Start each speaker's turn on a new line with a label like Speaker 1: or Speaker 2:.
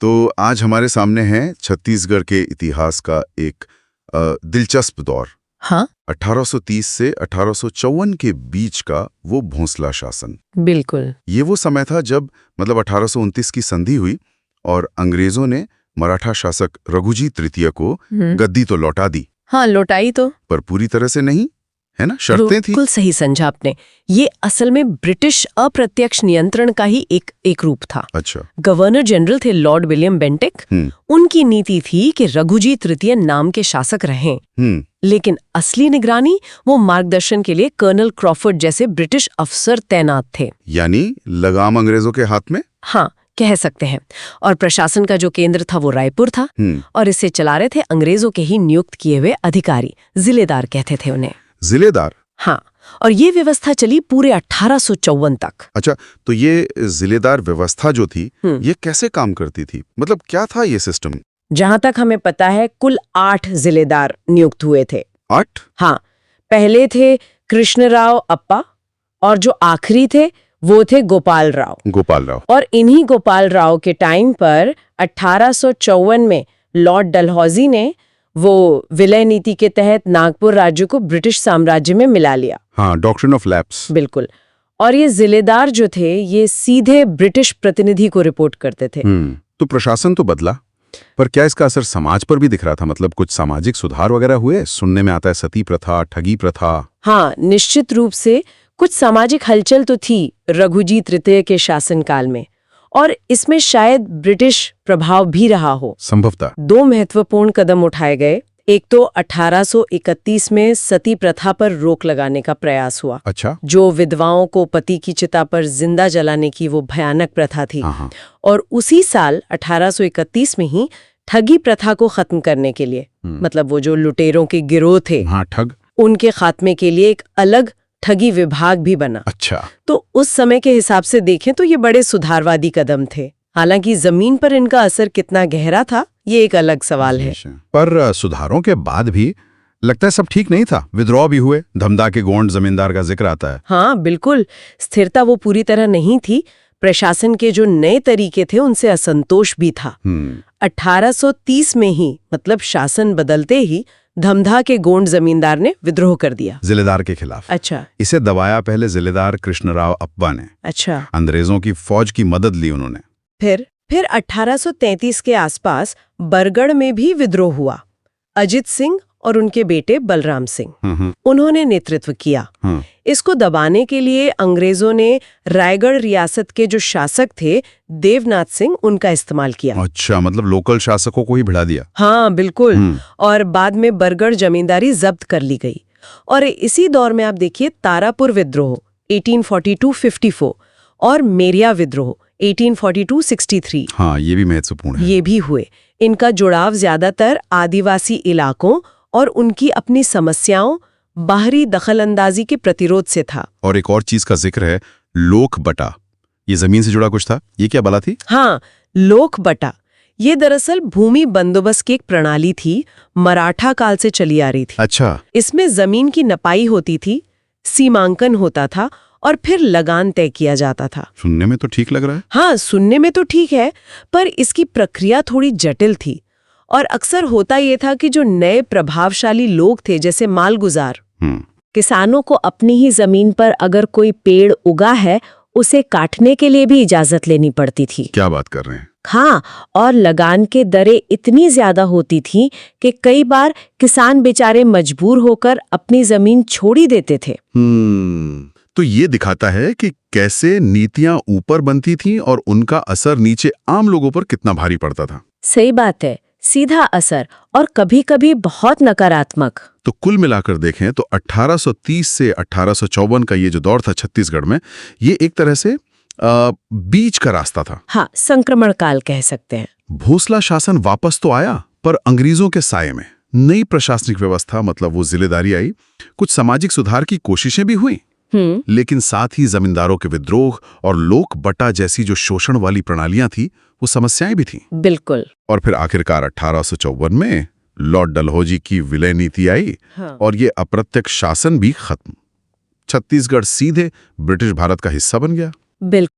Speaker 1: तो आज हमारे सामने है छत्तीसगढ़ के इतिहास का एक दिलचस्प दौर।
Speaker 2: हाँ
Speaker 1: 1830 से 1854 के बीच का वो भोंसला शासन।
Speaker 2: बिल्कुल।
Speaker 1: ये वो समय था जब 1829 की संधि हुई और अंग्रेजों ने मराठा शासक रघुजी तृतीय को गद्दी तो लौटा दी,
Speaker 2: हाँ लौटाई तो,
Speaker 1: पर पूरी तरह से नहीं, है ना, शर्तें थी।
Speaker 2: बिल्कुल सही समझा आपने। ये असल में ब्रिटिश अप्रत्यक्ष नियंत्रण का ही एक रूप था।
Speaker 1: अच्छा।
Speaker 2: गवर्नर जनरल थे लॉर्ड विलियम बेंटिक। उनकी नीति थी कि रघुजी तृतीय नाम के शासक रहें, लेकिन असली निगरानी, वो मार्गदर्शन के लिए कर्नल क्रॉफर्ड जैसे ब्रिटिश अफसर तैनात थे।
Speaker 1: यानी लगाम अंग्रेजों के हाथ में।
Speaker 2: हाँ कह सकते हैं। और प्रशासन का जो केंद्र था वो रायपुर था, और इसे चला रहे थे अंग्रेजों के ही नियुक्त किए हुए अधिकारी, जिलेदार कहते थे उन्हें।
Speaker 1: जिलेदार?
Speaker 2: हाँ, और ये व्यवस्था चली पूरे 1854 तक।
Speaker 1: अच्छा, तो ये जिलेदार व्यवस्था जो थी ये कैसे काम करती थी, मतलब क्या था ये सिस्टम?
Speaker 2: जहां तक हमें पता है कुल 8 जिलेदार नियुक्त हुए थे।
Speaker 1: 8?
Speaker 2: हाँ, पहले थे कृष्णराव अप्पा, और जो आखिरी थे वो थे गोपाल राव।
Speaker 1: गोपाल राव।
Speaker 2: और इन्हीं गोपाल राव के टाइम पर 1854 में लॉर्ड डलहौजी ने वो विलय नीति के तहत नागपुर राज्य को ब्रिटिश साम्राज्य में मिला लिया।
Speaker 1: हाँ, डॉक्ट्रिन ऑफ लैप्स।
Speaker 2: बिल्कुल। और ये जिलेदार जो थे ये सीधे ब्रिटिश प्रतिनिधि को रिपोर्ट करते थे।
Speaker 1: तो प्रशासन तो बदला, पर क्या इसका असर समाज पर भी दिख रहा था? मतलब कुछ सामाजिक सुधार वगैरह हुए? सुनने में आता है सती प्रथा, ठगी प्रथा।
Speaker 2: हाँ, निश्चित रूप से कुछ सामाजिक हलचल तो थी रघुजी तृतीय के शासनकाल में, और इसमें शायद ब्रिटिश प्रभाव भी रहा हो।
Speaker 1: संभवतः
Speaker 2: 2 महत्वपूर्ण कदम उठाए गए। एक तो 1831 में सती प्रथा पर रोक लगाने का प्रयास हुआ।
Speaker 1: अच्छा।
Speaker 2: जो विधवाओं को पति की चिता पर जिंदा जलाने की वो भयानक प्रथा थी। और उसी साल 1831 में ही ठगी प्रथा को खत्म करने के लिए, मतलब वो जो लुटेरों के गिरोह थे,
Speaker 1: ठग,
Speaker 2: उनके खात्मे के लिए एक अलग ठगी विभाग भी बना।
Speaker 1: अच्छा।
Speaker 2: तो उस समय के हिसाब से देखें तो ये बड़े सुधारवादी कदम थे। हालांकि जमीन पर इनका असर कितना गहरा था ये एक अलग सवाल है।
Speaker 1: पर सुधारों के बाद भी लगता है सब ठीक नहीं था। विद्रोह भी हुए, धमधा के गोंड जमींदार का जिक्र आता है।
Speaker 2: हाँ बिल्कुल, स्थिरता वो पूरी तरह नहीं थी। प्रशासन के जो नए तरीके थे उनसे असंतोष भी था। 1830 में ही, मतलब शासन बदलते ही, धमधा के गोंड जमींदार ने विद्रोह कर दिया
Speaker 1: जिलेदार के खिलाफ।
Speaker 2: अच्छा।
Speaker 1: इसे दबाया पहले जिलेदार कृष्णराव अप्पा ने।
Speaker 2: अच्छा।
Speaker 1: अंग्रेजों की फौज की मदद ली उन्होंने।
Speaker 2: फिर 1833 के आसपास बरगढ़ में भी विद्रोह हुआ। अजित सिंह और उनके बेटे बलराम सिंह, उन्होंने नेतृत्व किया। इसको दबाने के लिए अंग्रेजों ने रायगढ़ रियासत के जो शासक थे देवनाथ सिंह, उनका इस्तेमाल किया।
Speaker 1: अच्छा, मतलब लोकल शासकों को ही भिड़ा दिया।
Speaker 2: हाँ बिल्कुल। और बाद में बरगढ़ जमींदारी जब्त कर ली गई। और इसी दौर में आप देखिए तारापुर विद्रोह 1842-54 और मेरिया विद्रोह 1842-63।
Speaker 1: हाँ, ये भी महत्वपूर्ण है।
Speaker 2: ये भी हुए। इनका जुड़ाव ज्यादातर आदिवासी इलाकों और उनकी अपनी समस्याओं, बाहरी दखलंदाजी के प्रतिरोध से था।
Speaker 1: और एक और चीज का जिक्र है, लोक बटा। ये जमीन से जुड़ा कुछ था, ये क्या बला थी?
Speaker 2: हाँ, लोक बटा ये दरअसल भूमि बंदोबस्त की एक प्रणाली थी, मराठा काल से चली आ रही थी।
Speaker 1: अच्छा।
Speaker 2: इसमें जमीन की नपाई होती थी, सीमांकन होता था और फिर लगान तय किया जाता था।
Speaker 1: सुनने में तो ठीक लग रहा है।
Speaker 2: हाँ, सुनने में तो ठीक है, पर इसकी प्रक्रिया थोड़ी जटिल थी। और अक्सर होता ये था कि जो नए प्रभावशाली लोग थे, जैसे मालगुजार, किसानों को अपनी ही जमीन पर अगर कोई पेड़ उगा है उसे काटने के लिए भी इजाजत लेनी पड़ती थी।
Speaker 1: क्या बात कर रहे हैं?
Speaker 2: हाँ, और लगान के दरें इतनी ज्यादा होती थी कि कई बार किसान बेचारे मजबूर होकर अपनी जमीन छोड़ ही देते थे।
Speaker 1: तो ये दिखाता है कि कैसे नीतियां ऊपर बनती थीं और उनका असर नीचे आम लोगों पर कितना भारी पड़ता था।
Speaker 2: सही बात है, सीधा असर और कभी-कभी बहुत नकारात्मक।
Speaker 1: तो कुल मिलाकर देखें तो 1830 से 1854 का ये जो दौर था छत्तीसगढ़ में, ये एक तरह से बीच का रास्ता था।
Speaker 2: हाँ, संक्रमण काल कह सकते हैं।
Speaker 1: भोसला शासन वापस तो आया, पर अंग्रेजों के साये में नई प्रशासनिक व्यवस्था, मतलब वो जिलेदारी आई। कुछ सामाजिक सुधार की कोशिशें भी हुई, लेकिन साथ ही जमींदारों के विद्रोह और लोक बटा जैसी जो शोषण वाली प्रणालियां थी, वो समस्याएं भी थीं।
Speaker 2: बिल्कुल।
Speaker 1: और फिर आखिरकार 1854 में लॉर्ड डलहौजी की विलय नीति आई।
Speaker 2: हाँ।
Speaker 1: और ये अप्रत्यक्ष शासन भी खत्म। छत्तीसगढ़ सीधे ब्रिटिश भारत का हिस्सा बन गया।
Speaker 2: बिल्कुल।